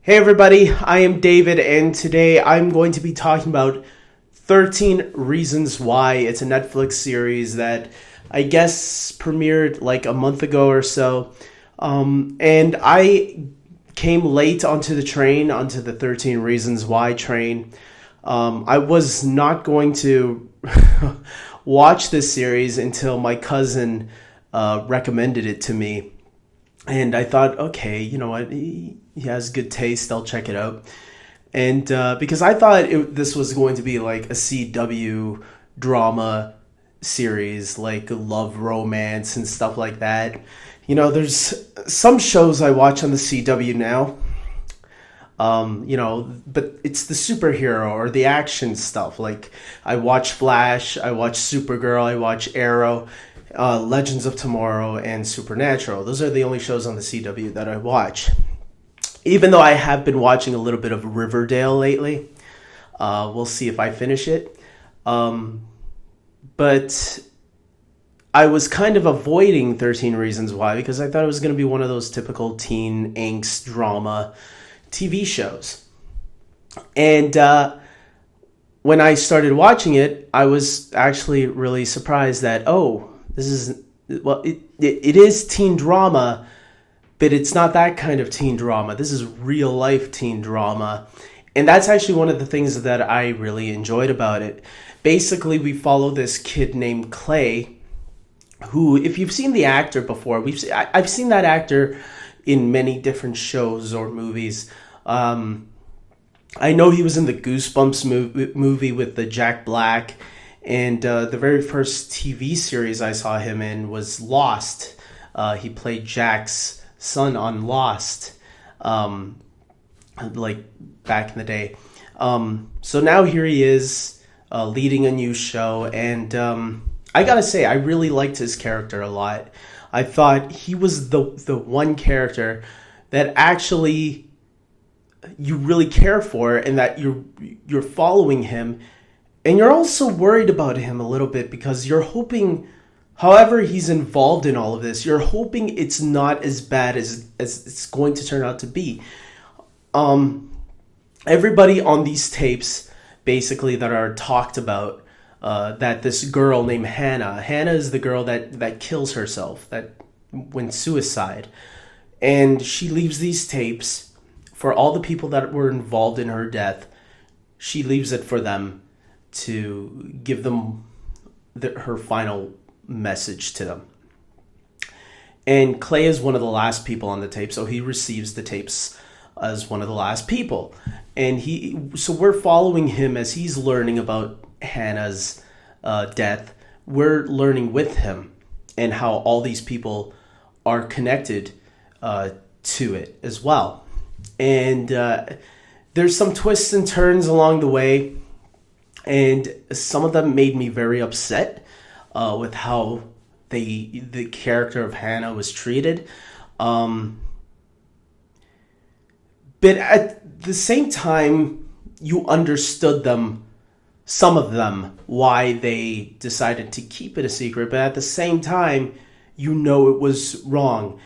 Hey everybody, I am David, and today I'm going to be talking about 13 Reasons Why. It's a Netflix series that I guess premiered like a month ago or so. And I came late onto the 13 Reasons Why train. I was not going to watch this series until my cousin recommended it to me. And I thought, okay, you know what? He has good taste. I'll check it out. And because I thought this was going to be like a CW drama series, like love romance and stuff like that. You know, there's some shows I watch on the CW now. But it's the superhero or the action stuff. Like I watch Flash, I watch Supergirl, I watch Arrow. Legends of Tomorrow, and Supernatural. Those are the only shows on the CW that I watch. Even though I have been watching a little bit of Riverdale lately. We'll see if I finish it. But I was kind of avoiding 13 Reasons Why because I thought it was going to be one of those typical teen angst drama TV shows. And when I started watching it, I was actually really surprised that, it is teen drama, but it's not that kind of teen drama. This is real life teen drama. And that's actually one of the things that I really enjoyed about it. Basically, we follow this kid named Clay, who, if you've seen the actor before, I've seen that actor in many different shows or movies. I know he was in the Goosebumps movie with the Jack Black. And the very first TV series I saw him in was Lost. He played Jack's son on Lost, like back in the day. So now here he is leading a new show. And I gotta say, I really liked his character a lot. I thought he was the one character that actually you really care for and that you're following him. And you're also worried about him a little bit because you're hoping, however he's involved in all of this, you're hoping it's not as bad as it's going to turn out to be. Everybody on these tapes, basically, that are talked about, that this girl named Hannah is the girl that kills herself, that went suicide. And she leaves these tapes for all the people that were involved in her death. She leaves it for them to give them her final message to them. And Clay is one of the last people on the tape, so he receives the tapes as one of the last people. And so we're following him as he's learning about Hannah's death. We're learning with him and how all these people are connected to it as well. And there's some twists and turns along the way. And some of them made me very upset with how the character of Hannah was treated. But at the same time, you understood them, some of them, why they decided to keep it a secret. But at the same time, you know it was wrong.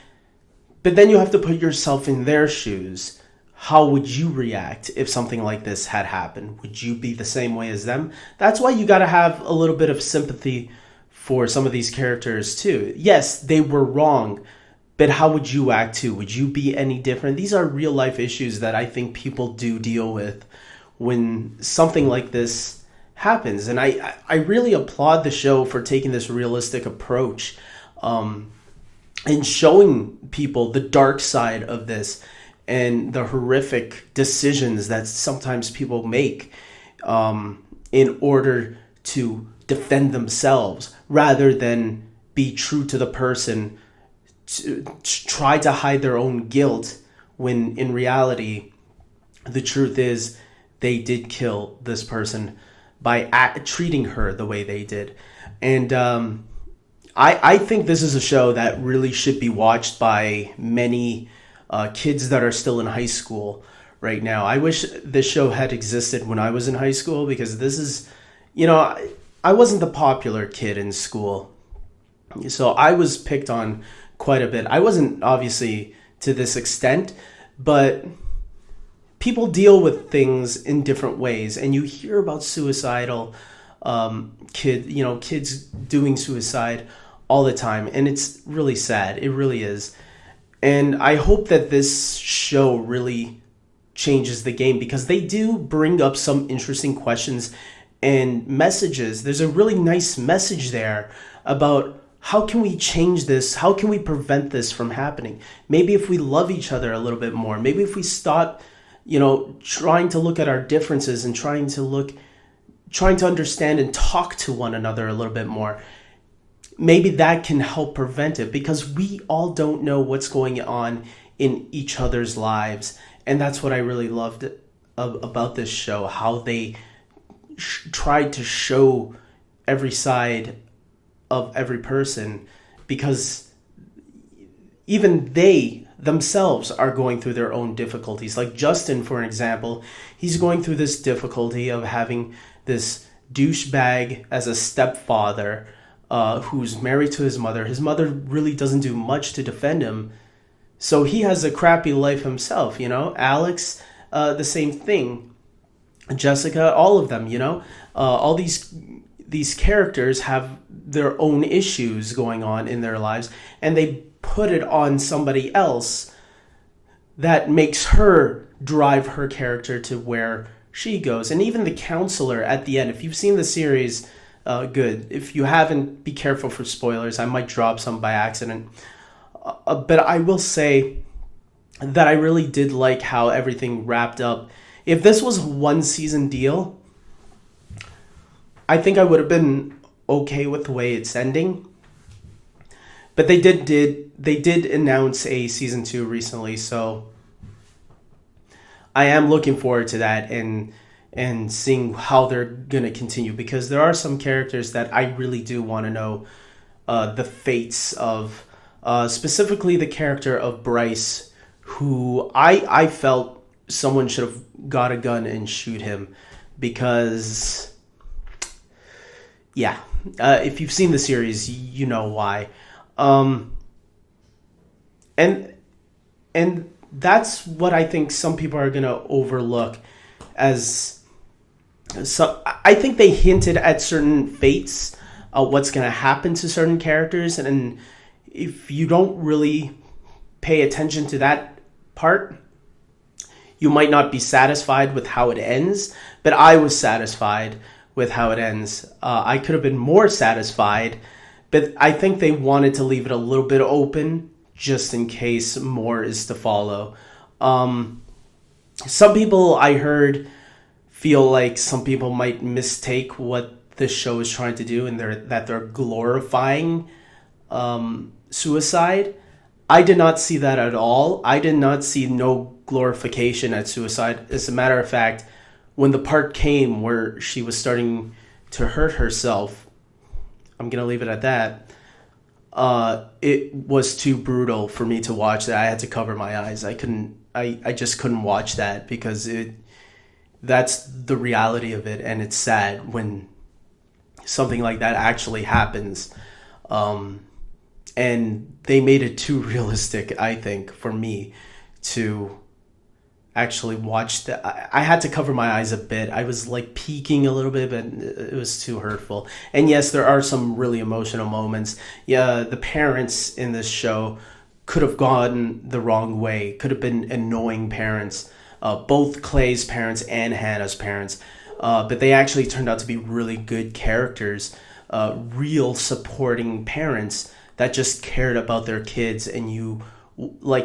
But then you have to put yourself in their shoes. How would you react if something like this had happened? Would you be the same way as them? That's why you got to have a little bit of sympathy for some of these characters too. Yes, they were wrong, but how would you act too? Would you be any different? These are real life issues that I think people do deal with when something like this happens. And I really applaud the show for taking this realistic approach and showing people the dark side of this and the horrific decisions that sometimes people make in order to defend themselves rather than be true to the person, to try to hide their own guilt when in reality the truth is they did kill this person by treating her the way they did. And I think this is a show that really should be watched by many kids that are still in high school right now. I wish this show had existed when I was in high school, because this is, I wasn't the popular kid in school. So I was picked on quite a bit. I wasn't obviously to this extent, but people deal with things in different ways, and you hear about suicidal kids doing suicide all the time, and it's really sad. It really is. And I hope that this show really changes the game, because they do bring up some interesting questions and messages. There's a really nice message there about how can we change this? How can we prevent this from happening? Maybe if we love each other a little bit more, maybe if we stop, trying to look at our differences and trying to understand and talk to one another a little bit more, maybe that can help prevent it, because we all don't know what's going on in each other's lives. And that's what I really loved about this show, how they tried to show every side of every person, because even they themselves are going through their own difficulties. Like Justin, for an example, he's going through this difficulty of having this douchebag as a stepfather who's married to his mother. His mother really doesn't do much to defend him, so he has a crappy life himself. Alex, the same thing. Jessica, all of them. All these characters have their own issues going on in their lives, and they put it on somebody else that makes her drive her character to where she goes. And even the counselor at the end, if you've seen the series, good. If you haven't, be careful for spoilers. I might drop some by accident. But I will say that I really did like how everything wrapped up. If this was a one season deal, I think I would have been okay with the way it's ending. But they did announce a season 2 recently, so I am looking forward to that and seeing how they're gonna continue, because there are some characters that I really do want to know the fates of. Specifically the character of Bryce, who I felt someone should have got a gun and shoot him, because if you've seen the series, you know why. And that's what I think some people are gonna overlook as. So I think they hinted at certain fates, what's gonna happen to certain characters, and if you don't really pay attention to that part, you might not be satisfied with how it ends. But I was satisfied with how it ends. I could have been more satisfied, but I think they wanted to leave it a little bit open just in case more is to follow. Some people, I heard, feel like some people might mistake what this show is trying to do, and that they're glorifying suicide. I did not see that at all. I did not see no glorification at suicide. As a matter of fact, when the part came where she was starting to hurt herself, I'm gonna leave it at that. It was too brutal for me to watch that. I had to cover my eyes. I just couldn't watch that, because that's the reality of it, and it's sad when something like that actually happens. And they made it too realistic, I think, for me to actually watch that. I had to cover my eyes a bit. I was like peeking a little bit, but it was too hurtful. And yes, there are some really emotional moments. Yeah, the parents in this show could have gone the wrong way, could have been annoying parents, both Clay's parents and Hannah's parents. But they actually turned out to be really good characters, real supporting parents that just cared about their kids. And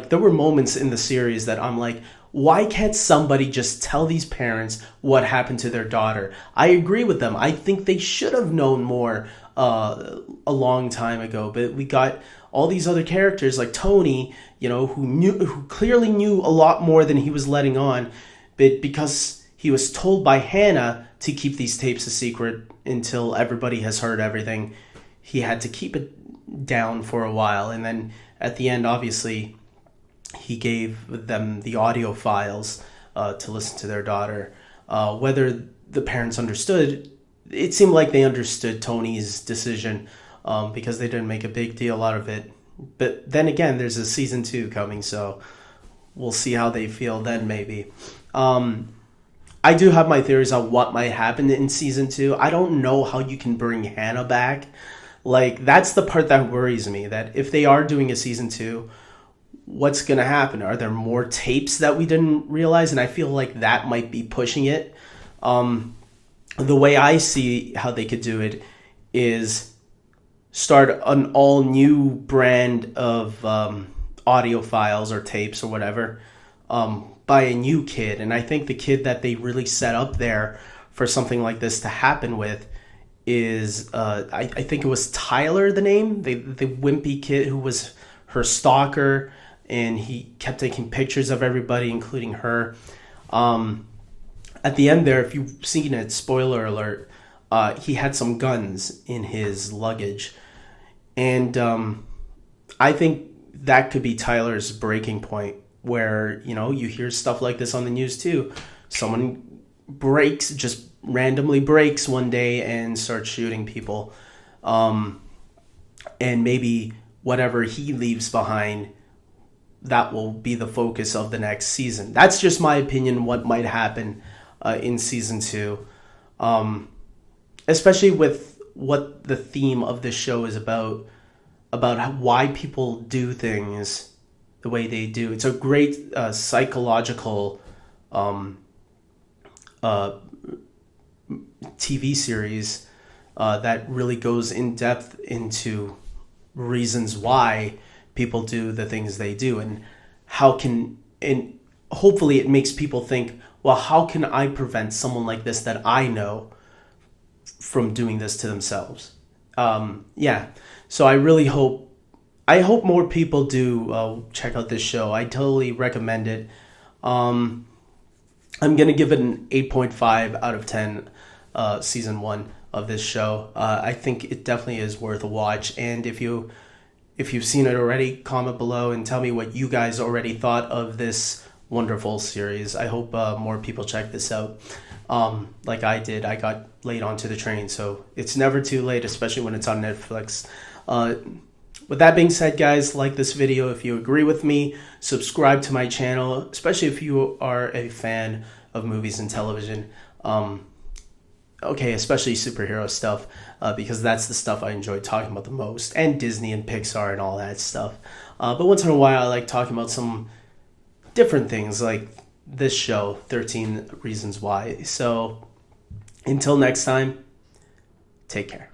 there were moments in the series that I'm like, why can't somebody just tell these parents what happened to their daughter? I agree with them. I think they should have known more a long time ago. But we got all these other characters like Tony, who clearly knew a lot more than he was letting on, but because he was told by Hannah to keep these tapes a secret until everybody has heard everything, he had to keep it down for a while. And then at the end, obviously, he gave them the audio files to listen to their daughter. Whether the parents understood, it seemed like they understood Tony's decision, because they didn't make a big deal out of it. But then again, there's a season 2 coming, so we'll see how they feel then, maybe. I do have my theories on what might happen in season 2. I don't know how you can bring Hannah back. Like, that's the part that worries me, that if they are doing a season 2, what's going to happen? Are there more tapes that we didn't realize? And I feel like that might be pushing it. The way I see how they could do it is start an all new brand of audio files or tapes or whatever by a new kid. And I think the kid that they really set up there for something like this to happen with is I think it was Tyler, the name, the wimpy kid who was her stalker, and he kept taking pictures of everybody, including her. At the end there, if you've seen it, spoiler alert, he had some guns in his luggage. And I think that could be Tyler's breaking point, where, you know, you hear stuff like this on the news too. Someone just randomly breaks one day and starts shooting people. And maybe whatever he leaves behind, that will be the focus of the next season. That's just my opinion, what might happen in season 2. Especially with what the theme of this show is about why people do things the way they do. It's a great psychological TV series that really goes in depth into reasons why people do the things they do, and hopefully it makes people think, well, how can I prevent someone like this that I know from doing this to themselves? So I really hope more people do check out this show. I totally recommend it. I'm going to give it an 8.5 out of 10, season 1 of this show. I think it definitely is worth a watch. And if you've seen it already, comment below and tell me what you guys already thought of this wonderful series. I hope more people check this out. Like I did. I got late onto the train, so it's never too late, especially when it's on Netflix. With that being said, guys, like this video if you agree with me. Subscribe to my channel, especially if you are a fan of movies and television. Especially superhero stuff, because that's the stuff I enjoy talking about the most, and Disney and Pixar and all that stuff. But once in a while, I like talking about some different things, like this show, 13 Reasons Why. So until next time, take care.